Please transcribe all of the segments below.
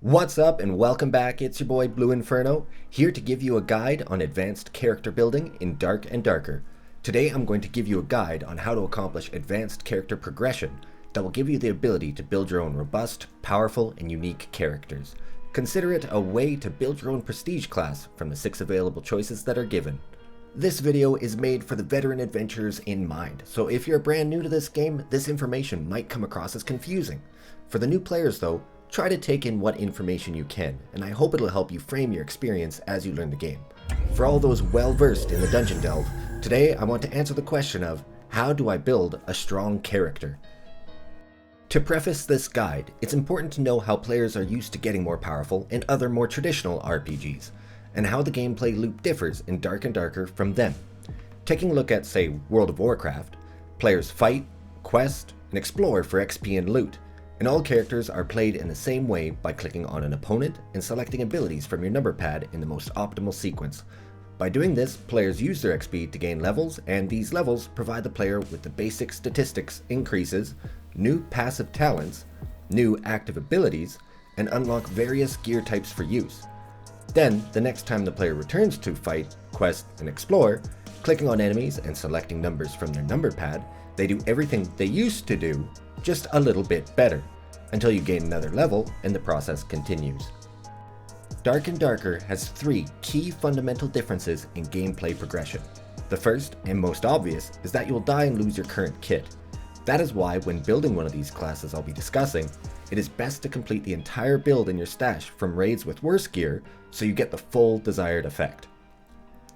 What's up and welcome back, it's your boy Blue Inferno, here to give you a guide on advanced character building in Dark and Darker. Today I'm going to give you a guide on how to accomplish advanced character progression that will give you the ability to build your own robust, powerful, and unique characters. Consider it a way to build your own prestige class from the 6 available choices that are given. This video is made for the veteran adventurers in mind, so if you're brand new to this game, this information might come across as confusing. For the new players though, try to take in what information you can, and I hope it'll help you frame your experience as you learn the game. For all those well-versed in the dungeon delve, today I want to answer the question of, how do I build a strong character? To preface this guide, it's important to know how players are used to getting more powerful in other more traditional RPGs, and how the gameplay loop differs in Dark and Darker from them. Taking a look at, say, World of Warcraft, players fight, quest, and explore for XP and loot, and all characters are played in the same way by clicking on an opponent and selecting abilities from your number pad in the most optimal sequence. By doing this, players use their XP to gain levels, and these levels provide the player with the basic statistics increases, new passive talents, new active abilities, and unlock various gear types for use. Then, the next time the player returns to fight, quest, and explore, clicking on enemies and selecting numbers from their number pad, they do everything they used to do, just a little bit better, until you gain another level and the process continues. Dark and Darker has 3 key fundamental differences in gameplay progression. The first, and most obvious, is that you'll die and lose your current kit. That is why when building one of these classes I'll be discussing, it is best to complete the entire build in your stash from raids with worse gear so you get the full desired effect.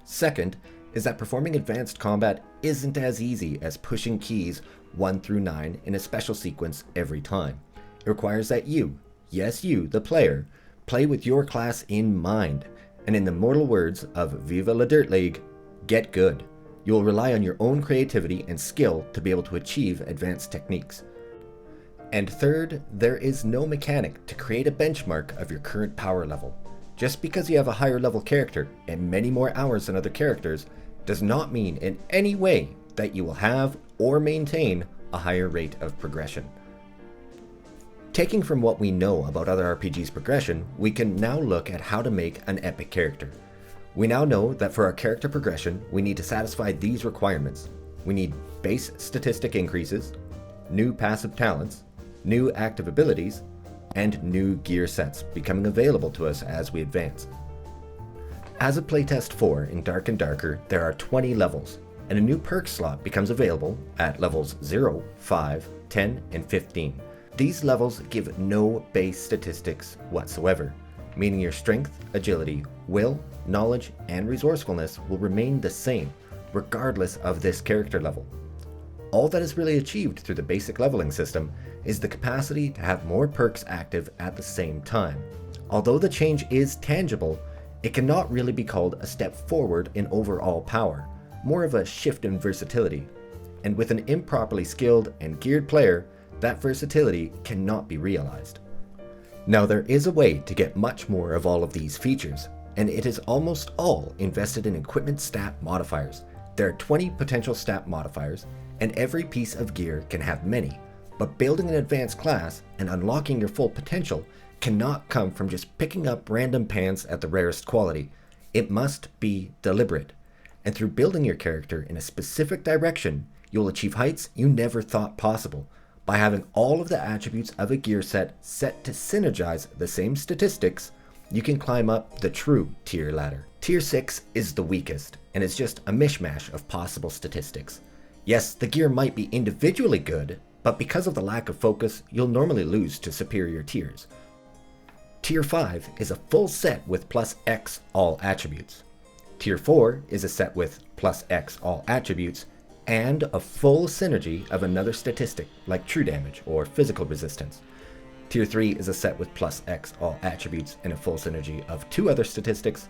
Second, is that performing advanced combat isn't as easy as pushing keys 1 through 9 in a special sequence every time. It requires that you, yes you, the player, play with your class in mind, and in the mortal words of Viva la Dirt League, get good. You will rely on your own creativity and skill to be able to achieve advanced techniques. And third, there is no mechanic to create a benchmark of your current power level. Just because you have a higher level character and many more hours than other characters does not mean in any way that you will have or maintain a higher rate of progression. Taking from what we know about other RPGs' progression, we can now look at how to make an epic character. We now know that for our character progression, we need to satisfy these requirements. We need base statistic increases, new passive talents, new active abilities, and new gear sets becoming available to us as we advance. As of playtest 4 in Dark and Darker, there are 20 levels, and a new perk slot becomes available at levels 0, 5, 10, and 15. These levels give no base statistics whatsoever, meaning your strength, agility, will, knowledge, and resourcefulness will remain the same, regardless of this character level. All that is really achieved through the basic leveling system is the capacity to have more perks active at the same time. Although the change is tangible, it cannot really be called a step forward in overall power, more of a shift in versatility. And with an improperly skilled and geared player, that versatility cannot be realized. Now there is a way to get much more of all of these features, and it is almost all invested in equipment stat modifiers. There are 20 potential stat modifiers, and every piece of gear can have many, but building an advanced class and unlocking your full potential cannot come from just picking up random pants at the rarest quality. It must be deliberate, and through building your character in a specific direction, you'll achieve heights you never thought possible. By having all of the attributes of a gear set to synergize the same statistics, you can climb up the true tier ladder. Tier 6 is the weakest, and is just a mishmash of possible statistics. Yes, the gear might be individually good, but because of the lack of focus, you'll normally lose to superior tiers. Tier 5 is a full set with plus X all attributes. Tier 4 is a set with plus X all attributes, and a full synergy of another statistic like true damage or physical resistance. Tier 3 is a set with plus X all attributes and a full synergy of 2 other statistics.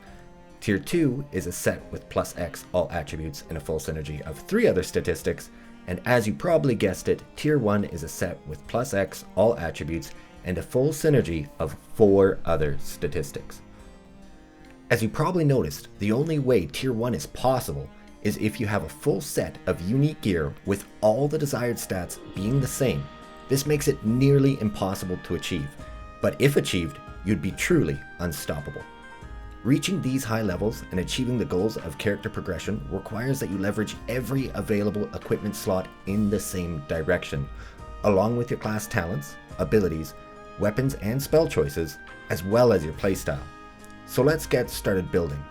Tier 2 is a set with plus X all attributes and a full synergy of 3 other statistics. And as you probably guessed it, Tier 1 is a set with plus X all attributes and a full synergy of 4 other statistics. As you probably noticed, the only way Tier 1 is possible is if you have a full set of unique gear with all the desired stats being the same. This makes it nearly impossible to achieve, but if achieved, you'd be truly unstoppable. Reaching these high levels and achieving the goals of character progression requires that you leverage every available equipment slot in the same direction, along with your class talents, abilities, weapons and spell choices, as well as your playstyle. So let's get started building.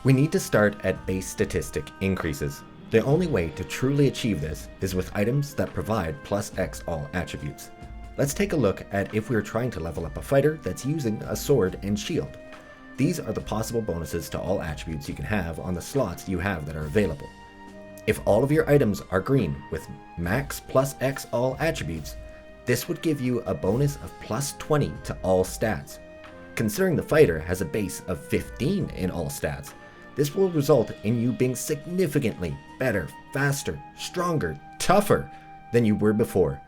We need to start at base statistic increases. The only way to truly achieve this is with items that provide +X all attributes. Let's take a look at if we are trying to level up a fighter that's using a sword and shield. These are the possible bonuses to all attributes you can have on the slots you have that are available. If all of your items are green with max +X all attributes, this would give you a bonus of +20 to all stats. Considering the fighter has a base of 15 in all stats, this will result in you being significantly better, faster, stronger, tougher than you were before.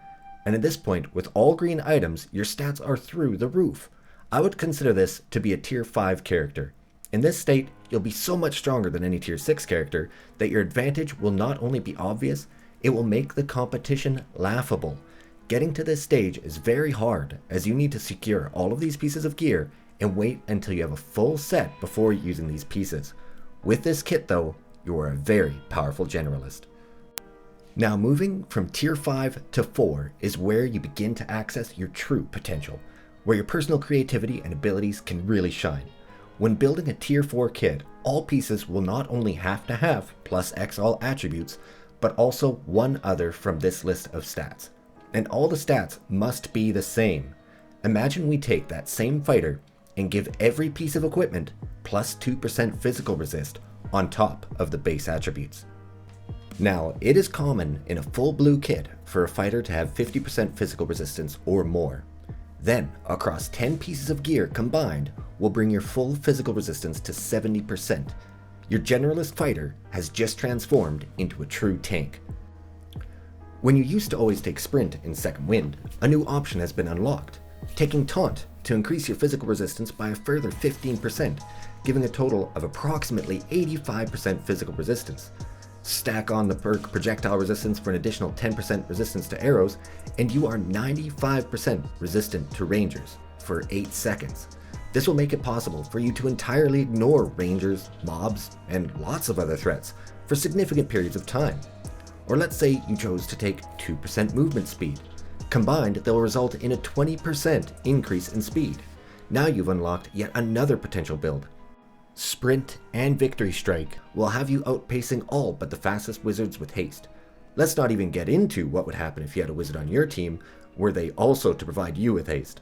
And at this point, with all green items, your stats are through the roof. I would consider this to be a tier 5 character. In this state, you'll be so much stronger than any tier 6 character that your advantage will not only be obvious, it will make the competition laughable. Getting to this stage is very hard, as you need to secure all of these pieces of gear and wait until you have a full set before using these pieces. With this kit though, you are a very powerful generalist. Now moving from tier 5 to 4 is where you begin to access your true potential, where your personal creativity and abilities can really shine. When building a tier 4 kit, all pieces will not only have to have +X all attributes, but also one other from this list of stats. And all the stats must be the same. Imagine we take that same fighter and give every piece of equipment +2% physical resist on top of the base attributes. Now, it is common in a full blue kit for a fighter to have 50% physical resistance or more. Then, across 10 pieces of gear combined, will bring your full physical resistance to 70%. Your generalist fighter has just transformed into a true tank. When you used to always take sprint in second wind, a new option has been unlocked, taking taunt to increase your physical resistance by a further 15%, giving a total of approximately 85% physical resistance. Stack on the perk projectile resistance for an additional 10% resistance to arrows, and you are 95% resistant to rangers for 8 seconds. This will make it possible for you to entirely ignore rangers, mobs, and lots of other threats for significant periods of time. Or let's say you chose to take 2% movement speed. Combined, they'll result in a 20% increase in speed. Now you've unlocked yet another potential build. Sprint and Victory Strike will have you outpacing all but the fastest wizards with haste. Let's not even get into what would happen if you had a wizard on your team, were they also to provide you with haste.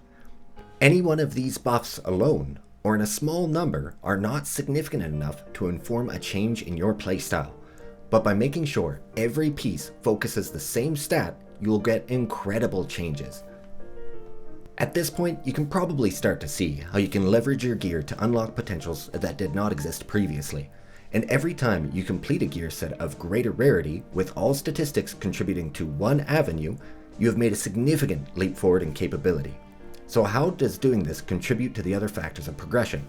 Any one of these buffs alone, or in a small number, are not significant enough to inform a change in your playstyle. But by making sure every piece focuses the same stat, you will get incredible changes. At this point, you can probably start to see how you can leverage your gear to unlock potentials that did not exist previously. And every time you complete a gear set of greater rarity, with all statistics contributing to one avenue, you have made a significant leap forward in capability. So how does doing this contribute to the other factors of progression?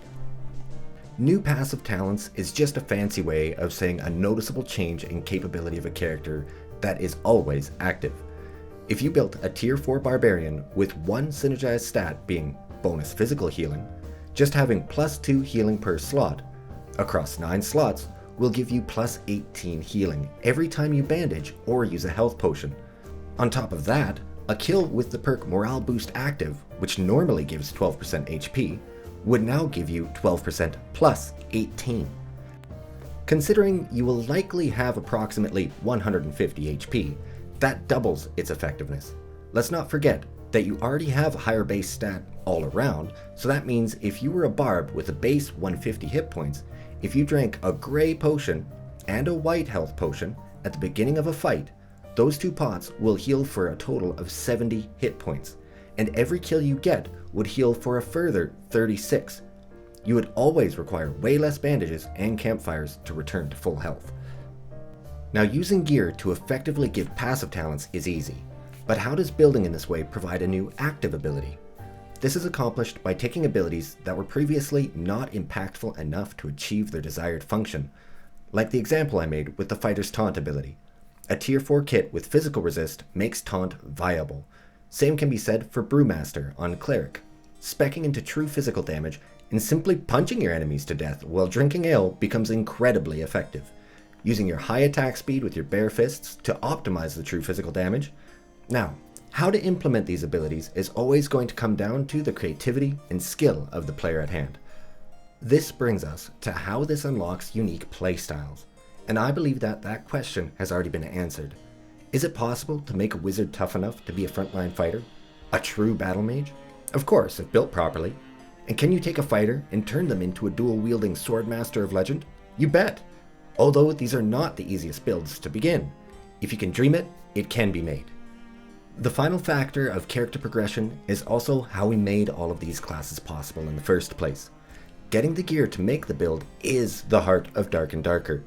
New passive talents is just a fancy way of saying a noticeable change in capability of a character that is always active. If you built a tier 4 Barbarian with one synergized stat being bonus physical healing, just having +2 healing per slot across 9 slots will give you +18 healing every time you bandage or use a health potion. On top of that, a kill with the perk Morale Boost active, which normally gives 12% HP, would now give you 12% +18. Considering you will likely have approximately 150 HP, that doubles its effectiveness. Let's not forget that you already have a higher base stat all around, so that means if you were a barb with a base 150 hit points, if you drank a gray potion and a white health potion at the beginning of a fight, those two pots will heal for a total of 70 hit points, and every kill you get would heal for a further 36. You would always require way less bandages and campfires to return to full health. Now, using gear to effectively give passive talents is easy, but how does building in this way provide a new active ability? This is accomplished by taking abilities that were previously not impactful enough to achieve their desired function, like the example I made with the fighter's taunt ability. A tier 4 kit with physical resist makes taunt viable. Same can be said for Brewmaster on Cleric. speccing into true physical damage, and simply punching your enemies to death while drinking ale becomes incredibly effective. Using your high attack speed with your bare fists to optimize the true physical damage. Now, how to implement these abilities is always going to come down to the creativity and skill of the player at hand. This brings us to how this unlocks unique playstyles, and I believe that that question has already been answered. Is it possible to make a wizard tough enough to be a frontline fighter? A true battle mage? Of course, if built properly. And can you take a fighter and turn them into a dual-wielding sword master of legend? You bet! Although these are not the easiest builds to begin. If you can dream it, it can be made. The final factor of character progression is also how we made all of these classes possible in the first place. Getting the gear to make the build is the heart of Dark and Darker.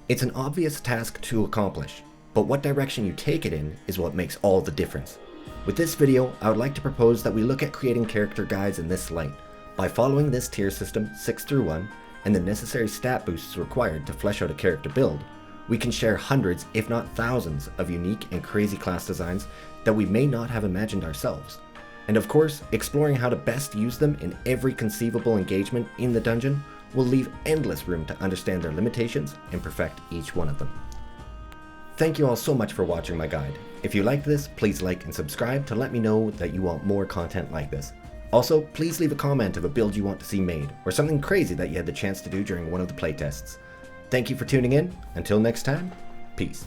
It's an obvious task to accomplish, but what direction you take it in is what makes all the difference. With this video, I would like to propose that we look at creating character guides in this light. By following this tier system 6 through 1, and the necessary stat boosts required to flesh out a character build, we can share hundreds, if not thousands, of unique and crazy class designs that we may not have imagined ourselves. And of course, exploring how to best use them in every conceivable engagement in the dungeon will leave endless room to understand their limitations and perfect each one of them. Thank you all so much for watching my guide. If you liked this, please like and subscribe to let me know that you want more content like this. Also, please leave a comment of a build you want to see made, or something crazy that you had the chance to do during one of the playtests. Thank you for tuning in. Until next time, peace.